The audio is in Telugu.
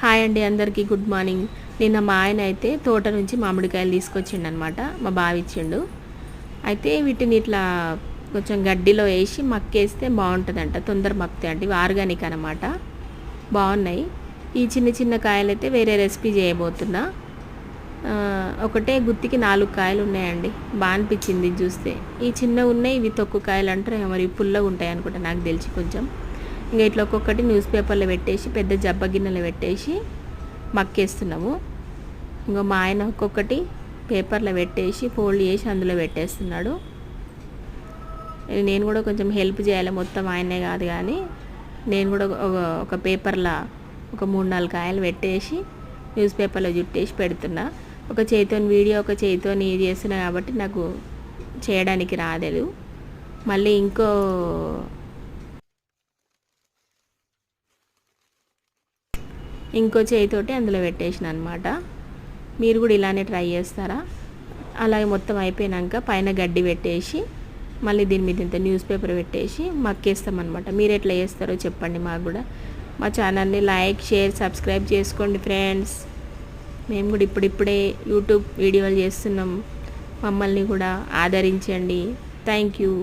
హాయ్ అండి, అందరికీ గుడ్ మార్నింగ్. నిన్న మా ఆయన అయితే తోట నుంచి మామిడికాయలు తీసుకొచ్చిండు అనమాట. మా బావ ఇచ్చిండు. అయితే వీటిని ఇట్లా కొంచెం గడ్డిలో వేసి మక్కేస్తే బాగుంటుందంట. తొందర మక్కుతాయి అంటే ఇవి ఆర్గానిక్ అనమాట. బాగున్నాయి. ఈ చిన్న చిన్న కాయలు అయితే వేరే రెసిపీ చేయబోతున్నా. ఒకటే గుత్తికి 4 కాయలు ఉన్నాయండి. బాగా అనిపించింది చూస్తే. ఈ చిన్నవి ఉన్నాయి, ఇవి తొక్కు కాయలు అంటారు మరి, పుల్లగా ఉంటాయి అనుకుంటా నాకు తెలిసి కొంచెం. ఇంకా ఇట్లా ఒక్కొక్కటి న్యూస్ పేపర్లో పెట్టేసి పెద్ద జబ్బ గిన్నెలో పెట్టేసి మక్కేస్తున్నాము. ఇంకో మా ఆయన ఒక్కొక్కటి పేపర్లో పెట్టేసి ఫోల్డ్ చేసి అందులో పెట్టేస్తున్నాడు. నేను కూడా కొంచెం హెల్ప్ చేయాలి, మొత్తం ఆయనే కాదు కానీ నేను కూడా ఒక పేపర్లో ఒక 3-4 కాయలు పెట్టేసి న్యూస్ పేపర్లో చుట్టేసి పెడుతున్నా. ఒక చేతితోని వీడియో, ఒక చేతితోని చేస్తున్నా కాబట్టి నాకు చేయడానికి రాలేదు. మళ్ళీ ఇంకో చేయితోటి అందులో పెట్టేసిన అనమాట. మీరు కూడా ఇలానే ట్రై చేస్తారా? అలాగే మొత్తం అయిపోయాక పైన గడ్డి పెట్టేసి మళ్ళీ దీని మీద ఇంత న్యూస్ పేపర్ పెట్టేసి మక్కేస్తామన్నమాట. మీరు ఎట్లా చేస్తారో చెప్పండి మాకు కూడా. మా ఛానల్ని లైక్, షేర్, సబ్స్క్రైబ్ చేసుకోండి ఫ్రెండ్స్. మేము కూడా ఇప్పుడిప్పుడే యూట్యూబ్ వీడియోలు చేస్తున్నాం. మమ్మల్ని కూడా ఆదరించండి. Thank you.